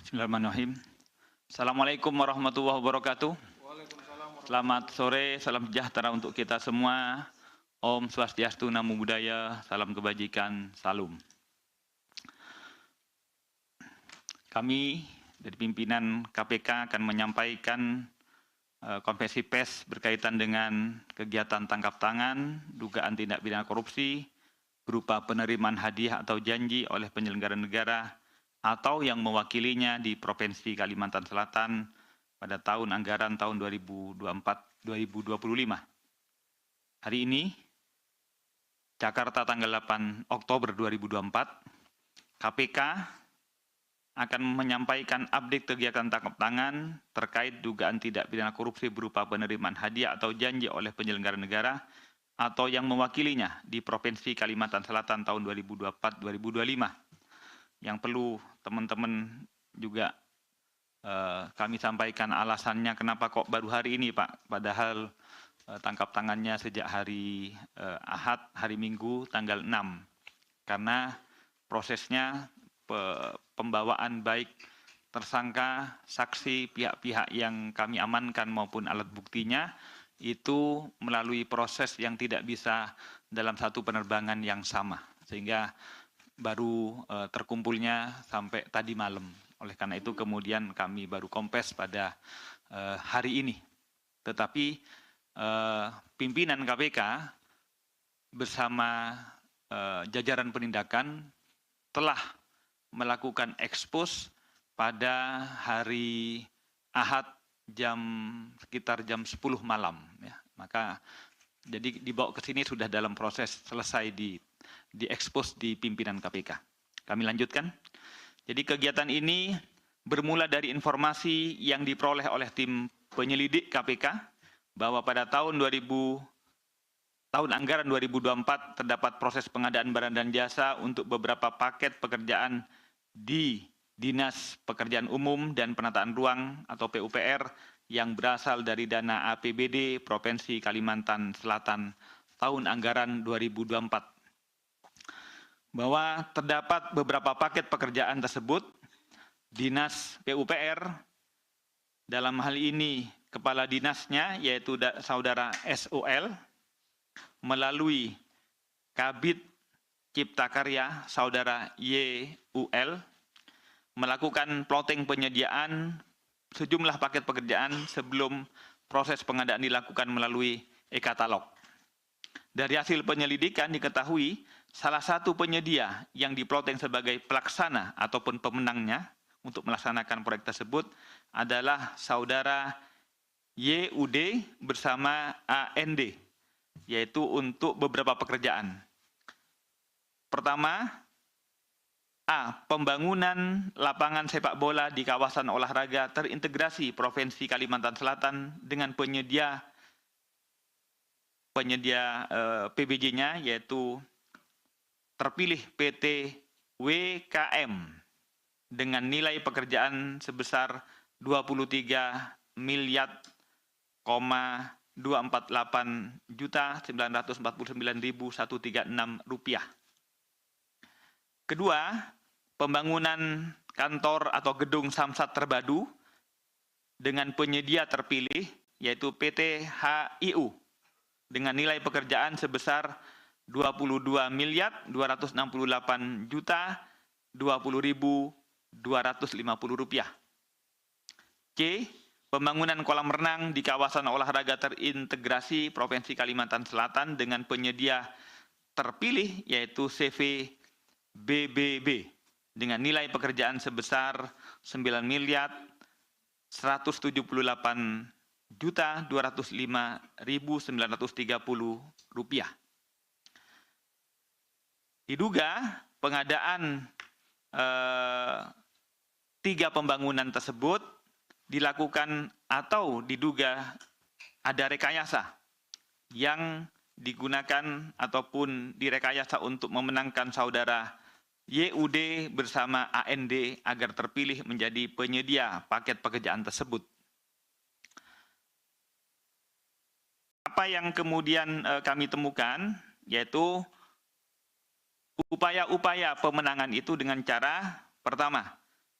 Bismillahirrahmanirrahim. Assalamualaikum warahmatullahi wabarakatuh. Selamat sore, salam sejahtera untuk kita semua. Om Swastiastu, Namo Buddhaya, salam kebajikan, salam. Kami dari pimpinan KPK akan menyampaikan konferensi pers berkaitan dengan kegiatan tangkap tangan, dugaan tindak pidana korupsi, berupa penerimaan hadiah atau janji oleh penyelenggara negara atau yang mewakilinya di Provinsi Kalimantan Selatan pada tahun anggaran tahun 2024-2025. Hari ini, Jakarta tanggal 8 Oktober 2024, KPK akan menyampaikan update kegiatan tangkap tangan terkait dugaan tidak pidana korupsi berupa penerimaan hadiah atau janji oleh penyelenggara negara atau yang mewakilinya di Provinsi Kalimantan Selatan tahun 2024-2025. Yang perlu teman-teman juga kami sampaikan alasannya kenapa kok baru hari ini Pak, padahal tangkap tangannya sejak hari Ahad, hari Minggu tanggal 6. Karena prosesnya pembawaan baik tersangka, saksi, pihak-pihak yang kami amankan maupun alat buktinya itu melalui proses yang tidak bisa dalam satu penerbangan yang sama. Sehingga baru terkumpulnya sampai tadi malam. Oleh karena itu kemudian kami baru kompes pada hari ini. Tetapi pimpinan KPK bersama jajaran penindakan telah melakukan ekspos pada hari Ahad sekitar jam 10 malam. Ya. Maka jadi dibawa ke sini sudah dalam proses selesai diekspos di pimpinan KPK. Kami lanjutkan. Jadi kegiatan ini bermula dari informasi yang diperoleh oleh tim penyelidik KPK bahwa pada tahun anggaran 2024 terdapat proses pengadaan barang dan jasa untuk beberapa paket pekerjaan di Dinas Pekerjaan Umum dan Penataan Ruang atau PUPR yang berasal dari dana APBD Provinsi Kalimantan Selatan tahun anggaran 2024. Bahwa terdapat beberapa paket pekerjaan tersebut, Dinas PUPR, dalam hal ini kepala dinasnya yaitu saudara SOL, melalui Kabid Cipta Karya saudara YUL, melakukan plotting penyediaan sejumlah paket pekerjaan sebelum proses pengadaan dilakukan melalui e-katalog. Dari hasil penyelidikan diketahui salah satu penyedia yang diplotting sebagai pelaksana ataupun pemenangnya untuk melaksanakan proyek tersebut adalah saudara YUD bersama AND, yaitu untuk beberapa pekerjaan. Pertama, A. Pembangunan lapangan sepak bola di kawasan olahraga terintegrasi Provinsi Kalimantan Selatan dengan penyedia PBJ-nya yaitu terpilih PT WKM dengan nilai pekerjaan sebesar 23.248.949.136 rupiah. Kedua, pembangunan kantor atau gedung Samsat Terpadu dengan penyedia terpilih yaitu PT HIU dengan nilai pekerjaan sebesar 22.268.20.250 rupiah. C. Pembangunan kolam renang di kawasan olahraga terintegrasi Provinsi Kalimantan Selatan dengan penyedia terpilih yaitu CV BBB dengan nilai pekerjaan sebesar 9.205.930 rupiah. Diduga pengadaan 3 pembangunan tersebut dilakukan atau diduga ada rekayasa yang digunakan ataupun direkayasa untuk memenangkan saudara YUD bersama AND agar terpilih menjadi penyedia paket pekerjaan tersebut. Apa yang kemudian kami temukan yaitu upaya-upaya pemenangan itu dengan cara pertama,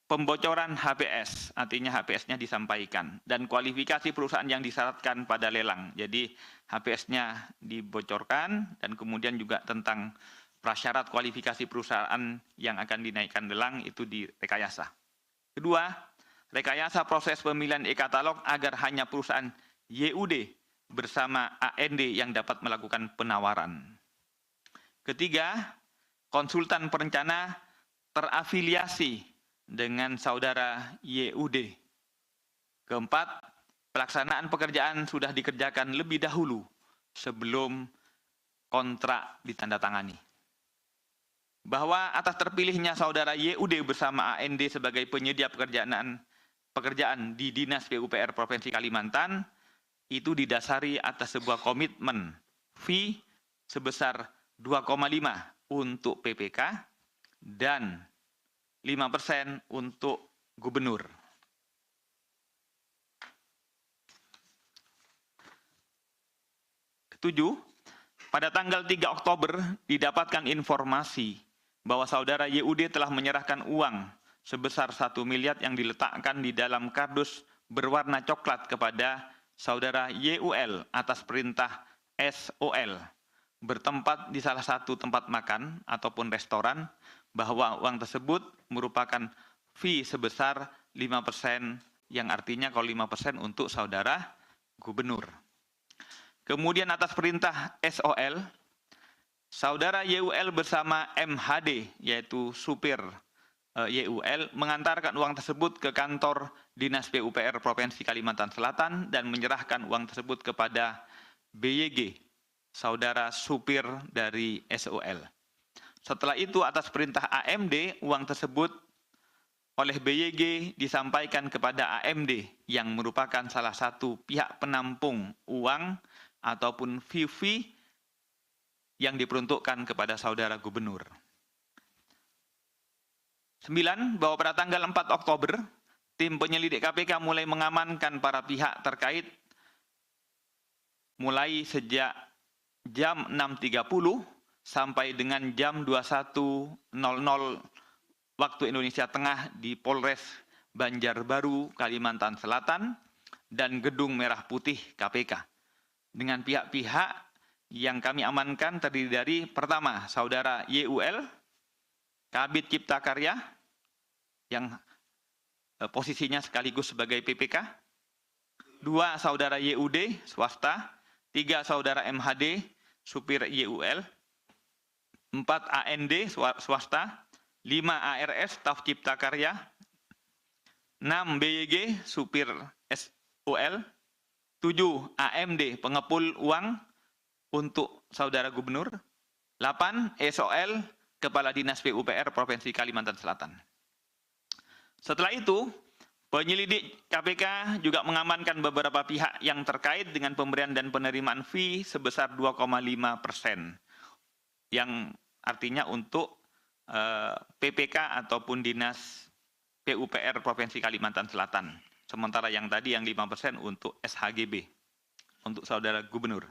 pembocoran HPS, artinya HPS-nya disampaikan, dan kualifikasi perusahaan yang disyaratkan pada lelang. Jadi HPS-nya dibocorkan, dan kemudian juga tentang prasyarat kualifikasi perusahaan yang akan dinaikkan lelang itu direkayasa. Kedua, rekayasa proses pemilihan e-katalog agar hanya perusahaan YUD bersama AND yang dapat melakukan penawaran. Ketiga, konsultan perencana terafiliasi dengan saudara YUD. Keempat, pelaksanaan pekerjaan sudah dikerjakan lebih dahulu sebelum kontrak ditandatangani. Bahwa atas terpilihnya saudara YUD bersama AND sebagai penyedia pekerjaan di Dinas PUPR Provinsi Kalimantan itu didasari atas sebuah komitmen fee sebesar 2,5 untuk PPK dan 5% untuk gubernur. Ketujuh, pada tanggal 3 Oktober didapatkan informasi bahwa saudara YUD telah menyerahkan uang sebesar 1 miliar yang diletakkan di dalam kardus berwarna coklat kepada saudara YUL atas perintah SOL bertempat di salah satu tempat makan ataupun restoran, bahwa uang tersebut merupakan fee sebesar 5%, yang artinya kalau 5% untuk saudara gubernur. Kemudian atas perintah SOL, saudara YUL bersama MHD, yaitu supir YUL, mengantarkan uang tersebut ke kantor Dinas PUPR Provinsi Kalimantan Selatan dan menyerahkan uang tersebut kepada BYG, saudara supir dari SOL. Setelah itu atas perintah AMD, uang tersebut oleh BYG disampaikan kepada AMD yang merupakan salah satu pihak penampung uang ataupun fee yang diperuntukkan kepada saudara gubernur. 9. Bahwa pada tanggal 4 Oktober, tim penyelidik KPK mulai mengamankan para pihak terkait mulai sejak jam 6.30 sampai dengan jam 21.00 waktu Indonesia Tengah di Polres Banjarbaru, Kalimantan Selatan, dan Gedung Merah Putih KPK. Dengan pihak-pihak yang kami amankan terdiri dari, pertama, saudara YUL, Kabid Cipta Karya, yang posisinya sekaligus sebagai PPK. 2, saudara YUD, swasta. 3, saudara MHD, supir YUL. 4, AND, swasta. 5, ARS, staf Cipta Karya. 6, BYG, supir SOL. 7, AMD, pengepul uang untuk saudara gubernur. 8, SOL, Kepala Dinas PUPR Provinsi Kalimantan Selatan. Setelah itu, penyelidik KPK juga mengamankan beberapa pihak yang terkait dengan pemberian dan penerimaan fee sebesar 2,5%, yang artinya untuk PPK ataupun Dinas PUPR Provinsi Kalimantan Selatan. Sementara yang tadi yang 5% untuk SHGB, untuk saudara gubernur.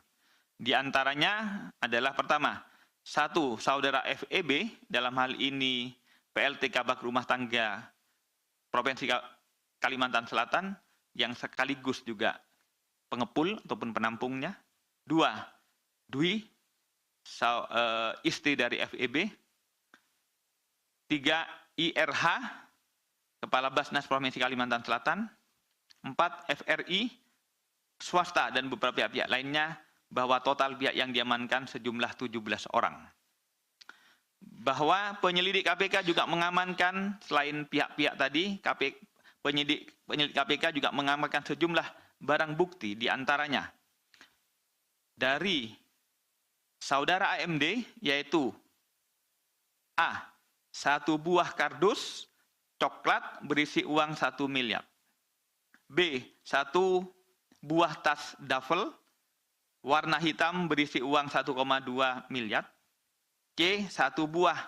Di antaranya adalah pertama, 1, saudara FEB, dalam hal ini PLT Kabak Rumah Tangga Provinsi Kalimantan Selatan, yang sekaligus juga pengepul ataupun penampungnya. 2, Dwi, istri dari FEB. 3, IRH, Kepala Basnas Provinsi Kalimantan Selatan. 4, FRI, swasta dan beberapa pihak lainnya, bahwa total pihak yang diamankan sejumlah 17 orang. Bahwa penyelidik KPK juga mengamankan, selain pihak-pihak tadi, penyidik KPK juga mengamankan sejumlah barang bukti, diantaranya dari saudara AMD, yaitu A, 1 buah kardus coklat berisi uang 1 miliar. B, 1 buah tas duffel warna hitam berisi uang 1,2 miliar. C, 1 buah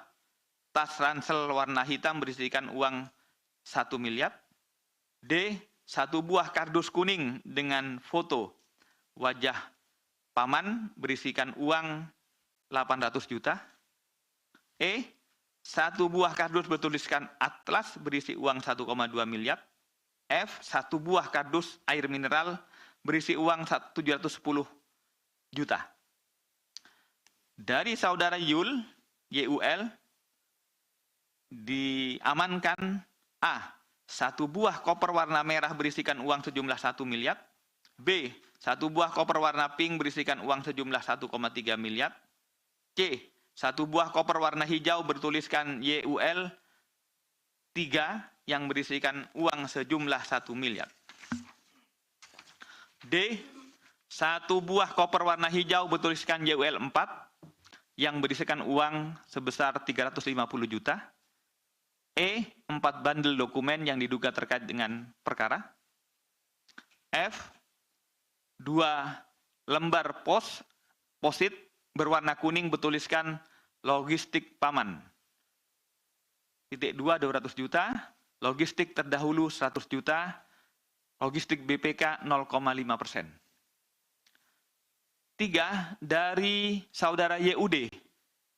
tas ransel warna hitam berisikan uang 1 miliar. D, 1 buah kardus kuning dengan foto wajah paman berisikan uang 800 juta. E, satu buah kardus bertuliskan Atlas berisi uang 1,2 miliar. F, satu buah kardus air mineral berisi uang 710 juta. Dari saudara YUL, diamankan A, satu buah koper warna merah berisikan uang sejumlah 1 miliar. B, satu buah koper warna pink berisikan uang sejumlah 1,3 miliar. C, satu buah koper warna hijau bertuliskan YUL 3 yang berisikan uang sejumlah 1 miliar. D, satu buah koper warna hijau bertuliskan YUL 4 yang berisikan uang sebesar 350 juta. E, 4 bundle dokumen yang diduga terkait dengan perkara. F, 2 lembar posit berwarna kuning bertuliskan logistik paman. Titik 2 200 juta, logistik terdahulu 100 juta, logistik BPK 0,5%. 3, dari saudara YUD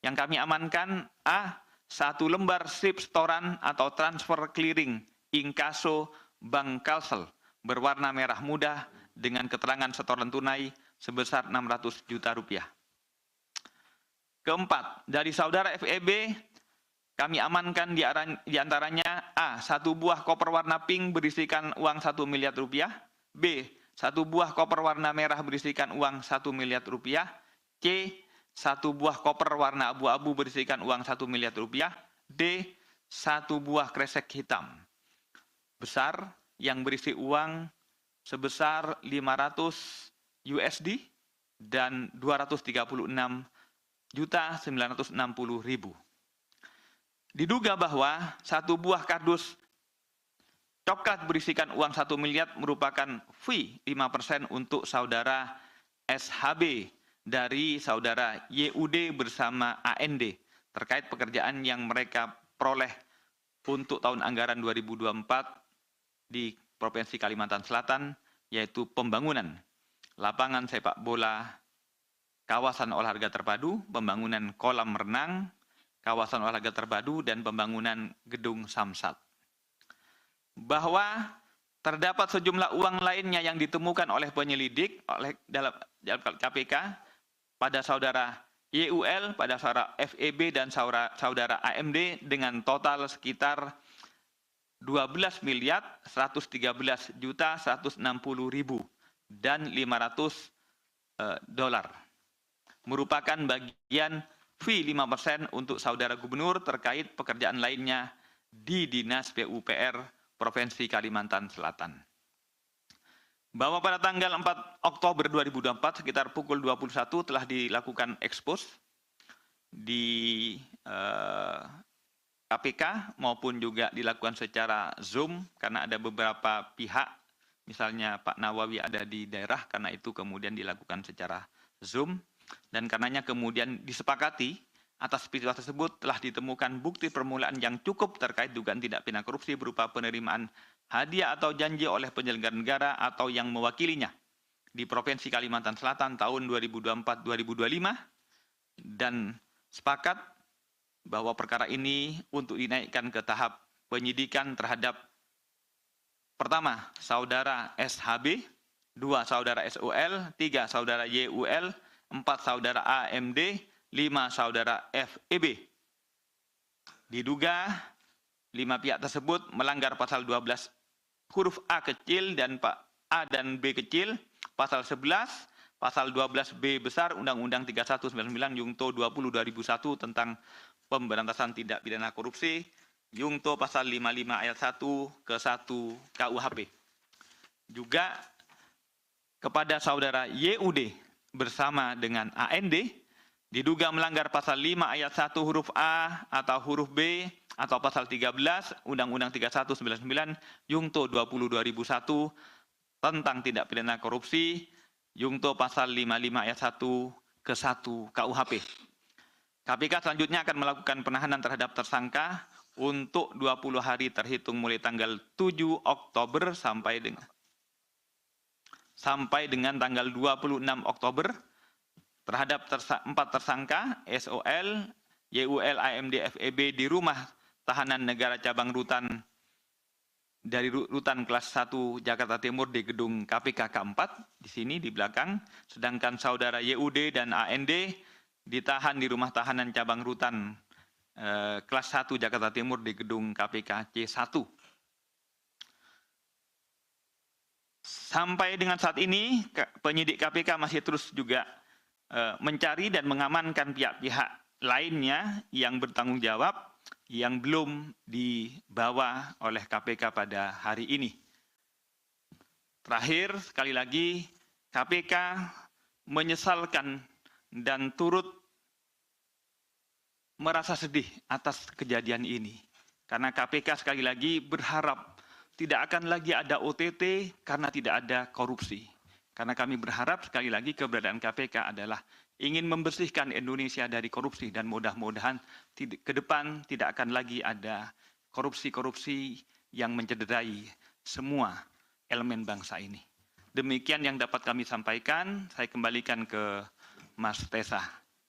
yang kami amankan A, satu lembar slip setoran atau transfer clearing inkaso Bank Kalsel berwarna merah muda dengan keterangan setoran tunai sebesar 600 juta rupiah. Keempat, dari saudara FEB kami amankan di antaranya A, satu buah koper warna pink berisikan uang 1 miliar rupiah. B, satu buah koper warna merah berisikan uang 1 miliar rupiah. C, satu buah koper warna abu-abu berisikan uang 1 miliar rupiah. D, satu buah kresek hitam besar yang berisi uang sebesar 500 USD dan 236.960.000. Diduga bahwa satu buah kardus coklat berisikan uang 1 miliar merupakan fee 5% untuk saudara SHB dari saudara YUD bersama AND terkait pekerjaan yang mereka peroleh untuk tahun anggaran 2024 di Provinsi Kalimantan Selatan, yaitu pembangunan lapangan sepak bola, kawasan olahraga terpadu, pembangunan kolam renang, kawasan olahraga terpadu, dan pembangunan gedung Samsat. Bahwa terdapat sejumlah uang lainnya yang ditemukan oleh penyelidik dalam KPK pada saudara YUL, pada saudara FEB, dan saudara AMD dengan total sekitar 12.113.160.000 dan 500 dolar. Merupakan bagian fee 5% untuk saudara gubernur terkait pekerjaan lainnya di Dinas PUPR Provinsi Kalimantan Selatan. Bahwa pada tanggal 4 Oktober 2024 sekitar pukul 21 telah dilakukan ekspos di KPK maupun juga dilakukan secara Zoom karena ada beberapa pihak, misalnya Pak Nawawi ada di daerah, karena itu kemudian dilakukan secara Zoom. Dan karenanya kemudian disepakati atas peristiwa tersebut telah ditemukan bukti permulaan yang cukup terkait dugaan tindak pidana korupsi berupa penerimaan hadiah atau janji oleh penyelenggara negara atau yang mewakilinya di Provinsi Kalimantan Selatan tahun 2024-2025, dan sepakat bahwa perkara ini untuk dinaikkan ke tahap penyidikan terhadap pertama saudara SHB, 2 saudara SOL, 3 saudara YUL, 4 saudara AMD, 5 saudara FEB. Diduga 5 pihak tersebut melanggar pasal 12 huruf A kecil dan A dan B kecil, pasal 11, pasal 12B besar Undang-Undang 3199 Yungto 20/2001 tentang pemberantasan tindak pidana korupsi, Yungto pasal 55 ayat 1 ke 1 KUHP. Juga kepada saudara YUD bersama dengan AND diduga melanggar pasal 5 ayat 1 huruf A atau huruf B atau pasal 13 Undang-Undang 3199 Yungto 20/2001 tentang tindak pidana korupsi, Yungto pasal 55 ayat 1 ke 1 KUHP. KPK selanjutnya akan melakukan penahanan terhadap tersangka untuk 20 hari terhitung mulai tanggal 7 Oktober sampai dengan tanggal 26 Oktober terhadap 4 tersangka SOL, YUL AMD FEB di rumah tahanan negara cabang rutan dari rutan kelas 1 Jakarta Timur di gedung KPK K4 di sini di belakang, sedangkan saudara YUD dan AND ditahan di rumah tahanan cabang rutan kelas 1 Jakarta Timur di gedung KPK C1. Sampai dengan saat ini penyidik KPK masih terus juga mencari dan mengamankan pihak-pihak lainnya yang bertanggung jawab yang belum dibawa oleh KPK pada hari ini. Terakhir, sekali lagi, KPK menyesalkan dan turut merasa sedih atas kejadian ini. Karena KPK sekali lagi berharap tidak akan lagi ada OTT karena tidak ada korupsi. Karena kami berharap sekali lagi keberadaan KPK adalah ingin membersihkan Indonesia dari korupsi dan mudah-mudahan ke depan tidak akan lagi ada korupsi-korupsi yang mencederai semua elemen bangsa ini. Demikian yang dapat kami sampaikan. Saya kembalikan ke Mas Tesa.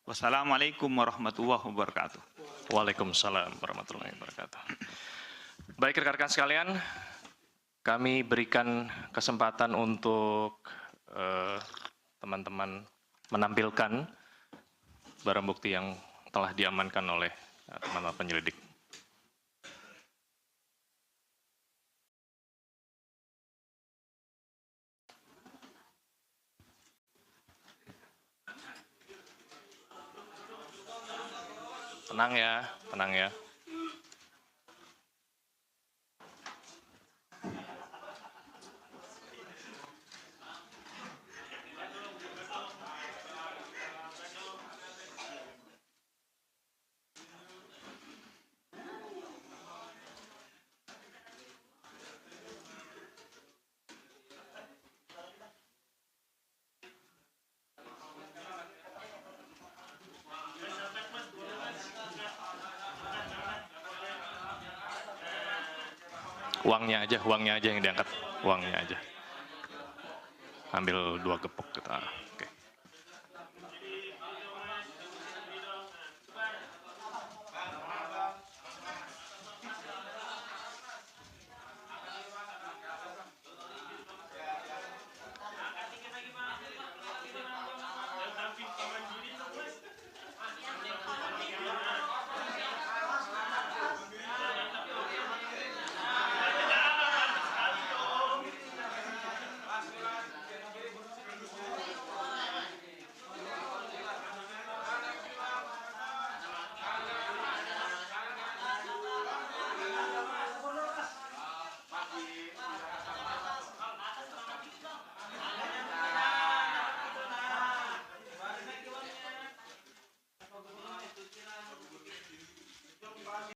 Wassalamualaikum warahmatullahi wabarakatuh. Waalaikumsalam warahmatullahi wabarakatuh. Baik rekan-rekan sekalian, kami berikan kesempatan untuk teman-teman menampilkan barang bukti yang telah diamankan oleh teman-teman penyelidik. Tenang ya, tenang ya. Uangnya aja yang diangkat, uangnya aja. Ambil 2 gepok kita.